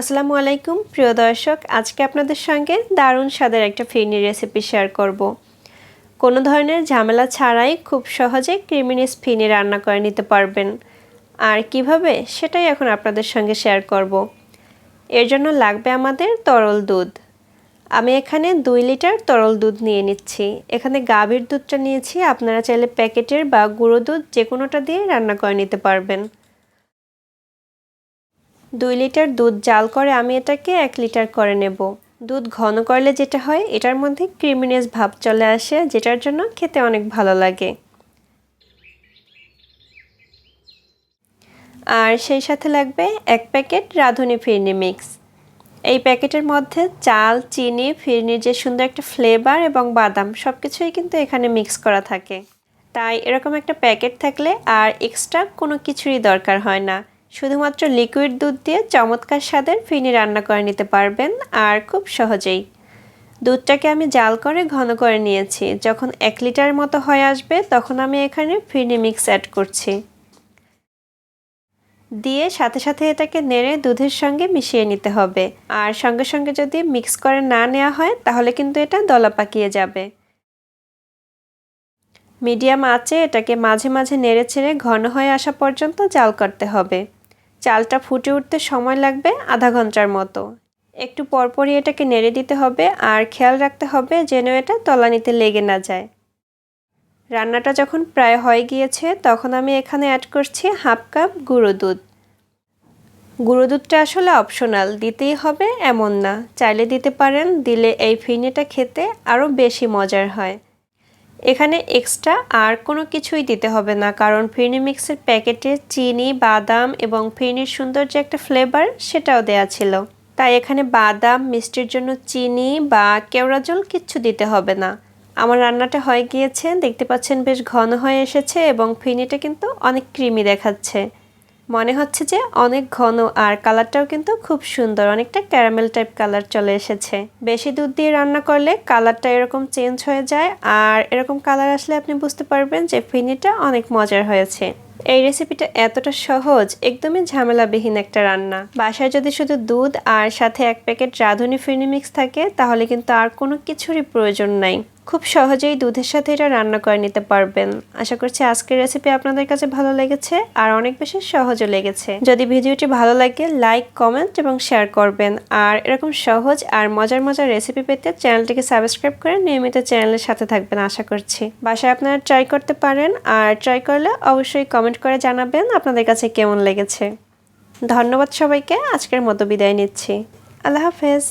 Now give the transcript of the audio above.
আসসালামু আলাইকুম প্রিয় দর্শক, আজকে আপনাদের সঙ্গে দারুণ স্বাদের একটা ফিরনি রেসিপি শেয়ার করব। কোনো ধরনের ঝামেলা ছাড়াই খুব সহজে ক্রিমিনিস ফিরনি রান্না করে নিতে পারবেন। আর কিভাবে সেটাই এখন আপনাদের সঙ্গে শেয়ার করব। এর জন্য লাগবে আমাদের তরল দুধ। আমি এখানে 2 লিটার তরল দুধ নিয়ে নিচ্ছি। এখানে গাভীর দুধটা নিয়েছি, আপনারা চাইলে প্যাকেটের বা গুঁড়ো দুধ যে কোনোটা দিয়ে রান্না করে নিতে পারবেন। 2 লিটার দুধ জাল করে আমি এটাকে 1 লিটার করে নেব। দুধ ঘন করলে যেটা হয়, এটার মধ্যে ক্রিমিনেস ভাব চলে আসে, যেটার জন্য খেতে অনেক ভালো লাগে। আর সেই সাথে লাগবে 1 প্যাকেট রাঁধুনি ফিরনি মিক্স। এই প্যাকেটের মধ্যে চাল, চিনি, ফিরনির যে সুন্দর একটা ফ্লেভার এবং বাদাম সবকিছুই কিন্তু এখানে মিক্স করা থাকে। তাই এরকম একটা প্যাকেট থাকলে আর এক্সট্রা কোনো কিছুরই দরকার হয় না। শুধুমাত্র লিকুইড দুধ দিয়ে চমৎকার স্বাদের ফিরনি রান্না করে নিতে পারবেন, আর খুব সহজেই। দুধটাকে আমি জাল করে ঘন করে নিয়েছি। যখন 1 লিটারের মতো হয়ে আসবে তখন আমি এখানে ফিরনি মিক্স অ্যাড করছি। দিয়ে সাথে সাথে এটাকে নেড়ে দুধের সঙ্গে মিশিয়ে নিতে হবে। আর সঙ্গে সঙ্গে যদি মিক্স করে না নেওয়া হয় তাহলে কিন্তু এটা দলা পাকিয়ে যাবে। মিডিয়াম আঁচে এটাকে মাঝে মাঝে নেড়ে ছেড়ে ঘন হয়ে আসা পর্যন্ত জাল করতে হবে। চালটা ফুটে উঠতে সময় লাগবে আধা ঘন্টার মতো। একটু পরপরই এটাকে নেড়ে দিতে হবে, আর খেয়াল রাখতে হবে যেন এটা তলানিতে লেগে না যায়। রান্নাটা যখন প্রায় হয়ে গিয়েছে তখন আমি এখানে অ্যাড করছি হাফ কাপ গুঁড়ো দুধ। গুঁড়ো দুধটা আসলে অপশনাল, দিতেই হবে এমন না, চাইলে দিতে পারেন। দিলে এই ফিরনিটা খেতে আরও বেশি মজার হয়। এখানে এক্সট্রা আর কোনো কিছুই দিতে হবে না, কারণ ফিরনি মিক্সের প্যাকেটে চিনি, বাদাম এবং ফিরনির সুন্দর যে একটা ফ্লেভার সেটাও দেয়া ছিল। তাই এখানে বাদাম, মিষ্টির জন্য চিনি বা কেওড়া জল কিচ্ছু দিতে হবে না। আমার রান্নাটা হয়ে গিয়েছে, দেখতে পাচ্ছেন বেশ ঘন হয়ে এসেছে এবং ফিরনিটা কিন্তু অনেক ক্রিমি দেখাচ্ছে। মনে হচ্ছে যে অনেক ঘন, আর কালারটাও কিন্তু খুব সুন্দর, অনেকটা ক্যারামেল টাইপ কালার চলে এসেছে। বেশি দুধ দিয়ে রান্না করলে কালারটা এরকম চেঞ্জ হয়ে যায়, আর এরকম কালার আসলে আপনি বুঝতে পারবেন যে ফিরনিটা অনেক মজার হয়েছে। এই রেসিপিটা এতটা সহজ, একদমই ঝামেলাবিহীন একটা রান্না। বাসায় যদি শুধু দুধ আর সাথে 1 প্যাকেট রাঁধুনি ফিরনি মিক্স থাকে তাহলে কিন্তু আর কোনো কিছুরই প্রয়োজন নাই। খুব সহজেই দুধের সাথে এটা রান্না করে নিতে পারবেন। আশা করছি আজকের রেসিপি আপনাদের কাছে ভালো লেগেছে আর অনেক বেশি সহজও লেগেছে। যদি ভিডিওটি ভালো লাগে লাইক, কমেন্ট এবং শেয়ার করবেন। আর এরকম সহজ আর মজার মজার রেসিপি পেতে চ্যানেলটিকে সাবস্ক্রাইব করে নিয়মিত চ্যানেলের সাথে থাকবেন আশা করছি। বাসায় আপনারা ট্রাই করতে পারেন, আর ট্রাই করলে অবশ্যই কমেন্ট করে জানাবেন আপনাদের কাছে কেমন লেগেছে। ধন্যবাদ সবাইকে, আজকের মতো বিদায় নিচ্ছি। আল্লাহ হাফেজ।